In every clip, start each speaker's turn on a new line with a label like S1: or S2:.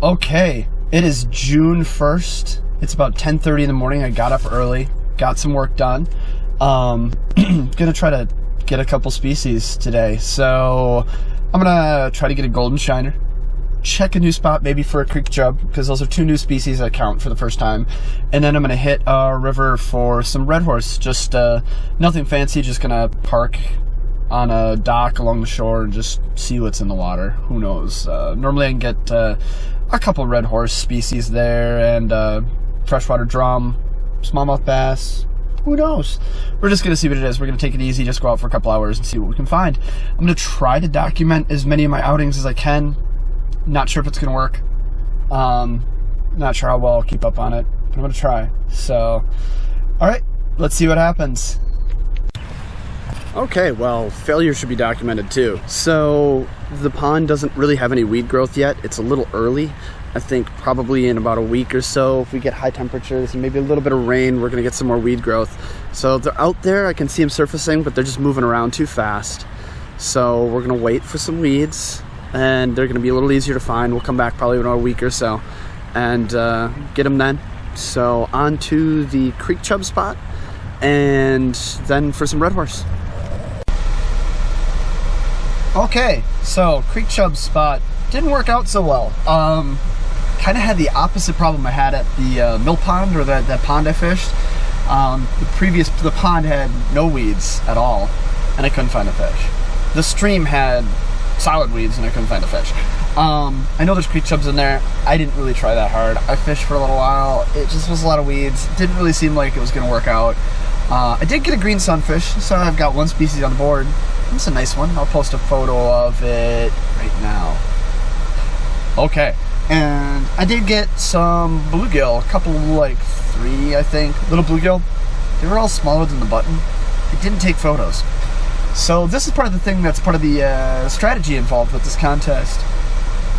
S1: Okay, it is June 1st. It's about 10:30 in the morning. I got up early, got some work done. Gonna try to get a couple species today. So I'm gonna try to get a golden shiner, check a new spot maybe for a creek chub, because those are two new species I count for the first time. And then I'm gonna hit a river for some red horse. Just nothing fancy, just gonna park on a dock along the shore and just see what's in the water. Who knows? Normally I can get a couple red horse species there, and freshwater drum, smallmouth bass. Who knows? We're just gonna see what it is. We're gonna take it easy, just go out for a couple hours and see what we can find. I'm gonna try to document as many of my outings as I can. Not sure if it's gonna work. Not sure how well I'll keep up on it, but I'm gonna try. So, all right, let's see what happens. Okay, well, failure should be documented too. So the pond doesn't really have any weed growth yet. It's a little early. I think probably in about a week or so, if we get high temperatures and maybe a little bit of rain, we're gonna get some more weed growth. So they're out there, I can see them surfacing, but they're just moving around too fast. So we're gonna wait for some weeds, and they're gonna be a little easier to find. We'll come back probably in a week or so and get them then. So on to the creek chub spot, and then for some red horse. Okay, so creek chub spot didn't work out so well. Kind of had the opposite problem I had at the mill pond, or that pond I fished. The pond had no weeds at all, and I couldn't find a fish. The stream had solid weeds, and I couldn't find a fish. I know there's creek chubs in there. I didn't really try that hard. I fished for a little while. It just was a lot of weeds. Didn't really seem like it was gonna work out. I did get a green sunfish, so I've got one species on the board. It's a nice one. I'll post a photo of it right now. Okay, and I did get some bluegill, a couple, like 3, I think, little bluegill. They were all smaller than the button. I didn't take photos. So this is part of the thing that's part of the strategy involved with this contest.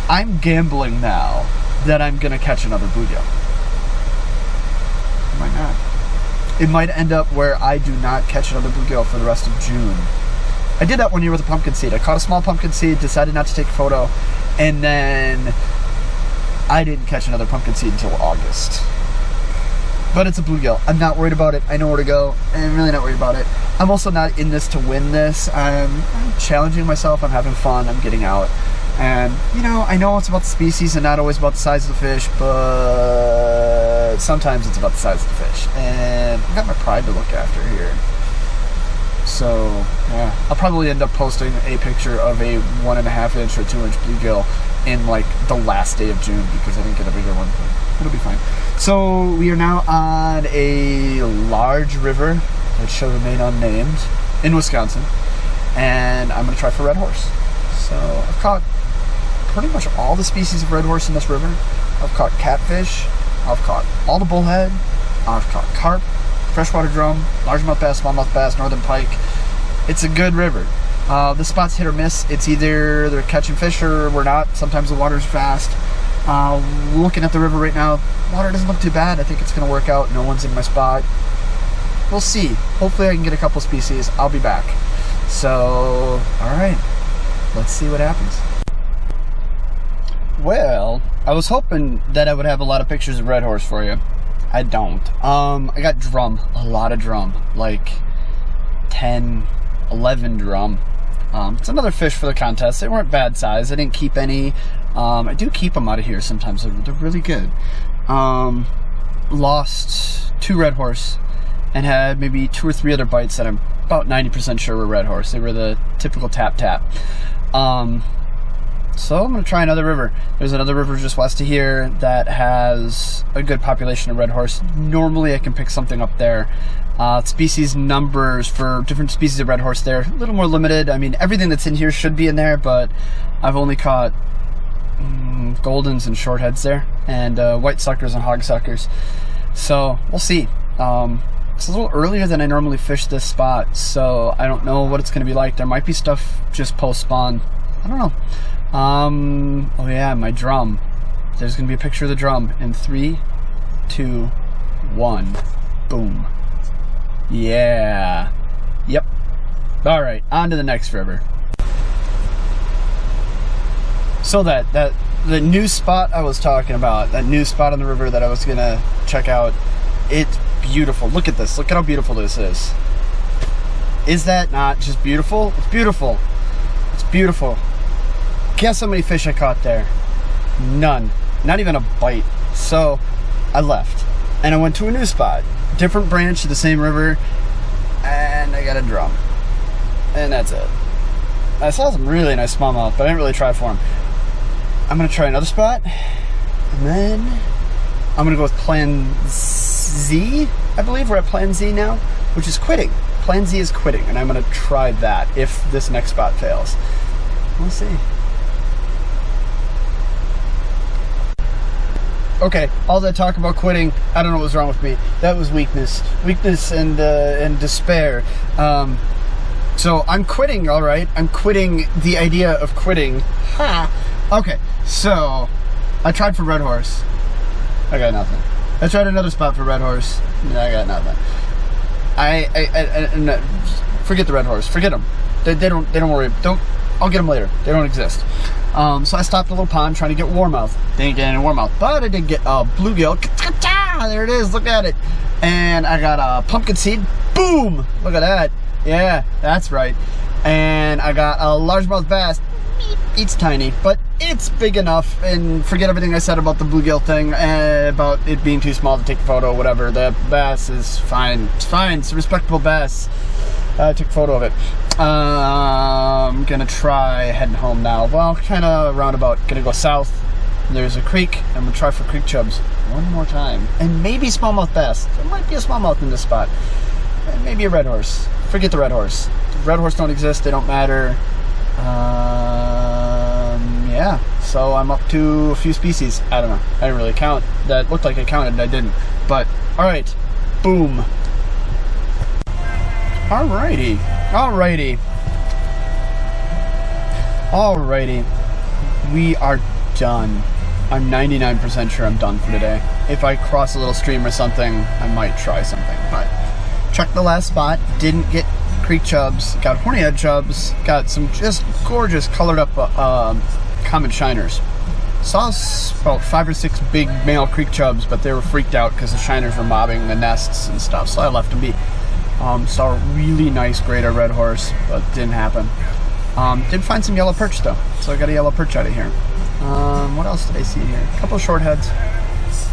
S1: I'm gambling now that I'm gonna catch another bluegill. I might not. It might end up where I do not catch another bluegill for the rest of June. I did that one year with a pumpkin seed. I caught a small pumpkin seed, decided not to take a photo, and then I didn't catch another pumpkin seed until August. But it's a bluegill. I'm not worried about it. I know where to go, and I'm really not worried about it. I'm also not in this to win this. I'm challenging myself. I'm having fun. I'm getting out. And, you know it's about the species and not always about the size of the fish, but sometimes it's about the size of the fish. And I've got my pride to look after here. So, yeah, I'll probably end up posting a picture of a 1.5 inch or 2 inch bluegill in like the last day of June, because I didn't get a bigger one, but it'll be fine. So we are now on a large river that shall remain unnamed in Wisconsin, and I'm gonna try for red horse. So I've caught pretty much all the species of red horse in this river. I've caught catfish, I've caught all the bullhead, I've caught carp, freshwater drum, largemouth bass, smallmouth bass, northern pike. It's a good river. The spot's hit or miss. It's either they're catching fish or we're not. Sometimes the water's fast. Looking at the river right now, water doesn't look too bad. I think it's gonna work out. No one's in my spot. We'll see. Hopefully I can get a couple species. I'll be back. So, all right, let's see what happens. Well, I was hoping that I would have a lot of pictures of red horse for you. I don't. I got drum, a lot of drum, like 10, 11 drum. It's another fish for the contest. They weren't bad size. I didn't keep any. I do keep them out of here sometimes. They're really good. Lost 2 red horse and had maybe 2 or 3 other bites that I'm about 90% sure were red horse. They were the typical tap. So I'm going to try another river. There's another river just west of here that has a good population of red horse. Normally I can pick something up there. Species numbers for different species of red horse there, a little more limited. I mean, everything that's in here should be in there, but I've only caught goldens and shortheads there, and white suckers and hog suckers. So we'll see. It's a little earlier than I normally fish this spot, so I don't know what it's going to be like. There might be stuff just post-spawn. I don't know. Oh yeah, my drum. There's gonna be a picture of the drum in 3, 2, 1. Boom. Yeah. Yep. All right, on to the next river. So that the new spot I was talking about, that new spot on the river that I was gonna check out, it's beautiful. Look at this. Look at how beautiful this is. Is that not just beautiful? It's beautiful. It's beautiful. Guess how many fish I caught there? None. Not even a bite. So I left and I went to a new spot, different branch of the same river, and I got a drum. And that's it. I saw some really nice smallmouth, but I didn't really try for them. I'm gonna try another spot, and then I'm gonna go with Plan Z. I believe we're at Plan Z now, which is quitting. Plan Z is quitting, and I'm gonna try that if this next spot fails. We'll see. Okay, all that talk about quitting, I don't know what was wrong with me. That was weakness and despair. So I'm quitting, all right. I'm quitting the idea of quitting. Ha! Okay, so I tried for Red Horse. I got nothing. I tried another spot for Red Horse. I got nothing. I forget the Red Horse. Forget them. They don't worry. I'll get them later. They don't exist. So I stopped at a little pond trying to get warmouth. Didn't get any warmouth, but I did get a bluegill. There it is. Look at it. And I got a pumpkin seed. Boom! Look at that. Yeah, that's right. And I got a largemouth bass. It's tiny, but it's big enough. And forget everything I said about the bluegill thing, about it being too small to take a photo, whatever. The bass is fine. It's fine. It's a respectable bass. I took a photo of it. I'm gonna try heading home now. Well, kind of roundabout. Gonna go south. There's a creek. I'm gonna try for creek chubs one more time. And maybe smallmouth bass. There might be a smallmouth in this spot. And maybe a Red Horse. Forget the Red Horse. The Red Horse don't exist. They don't matter. Yeah. So I'm up to a few species. I don't know. I didn't really count. That looked like I counted and I didn't. But, alright. Boom. Alrighty. Alrighty. Alrighty. We are done. I'm 99% sure I'm done for today. If I cross a little stream or something, I might try something. But checked the last spot. Didn't get creek chubs. Got hornyhead chubs. Got some just gorgeous colored up common shiners. Saw about 5 or 6 big male creek chubs, but they were freaked out because the shiners were mobbing the nests and stuff, so I left them be. Saw a really nice greater Red Horse, but didn't happen. Did find some yellow perch though, so I got a yellow perch out of here. What else did I see here? A couple short heads. It's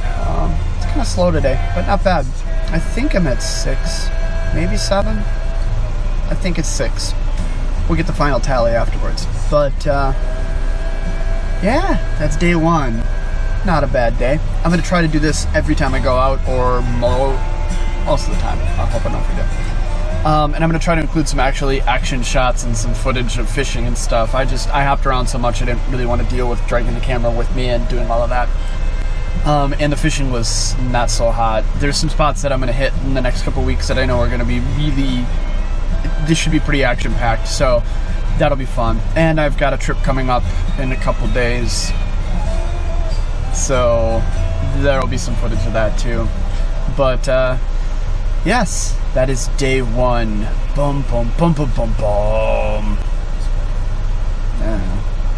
S1: kind of slow today, but not bad. I think I'm at 6, maybe 7. I think it's 6. We'll get the final tally afterwards. But yeah, that's day 1. Not a bad day. I'm gonna try to do this every time I go out, or most of the time. I hope I don't forget. And I'm gonna try to include some action shots and some footage of fishing and stuff. I hopped around so much I didn't really want to deal with dragging the camera with me and doing all of that. And the fishing was not so hot. There's some spots that I'm gonna hit in the next couple weeks that I know are gonna be really, this should be pretty action packed, so that'll be fun. And I've got a trip coming up in a couple days, so there'll be some footage of that too. But yes, that is day 1. Boom, boom, boom, boom, boom, boom.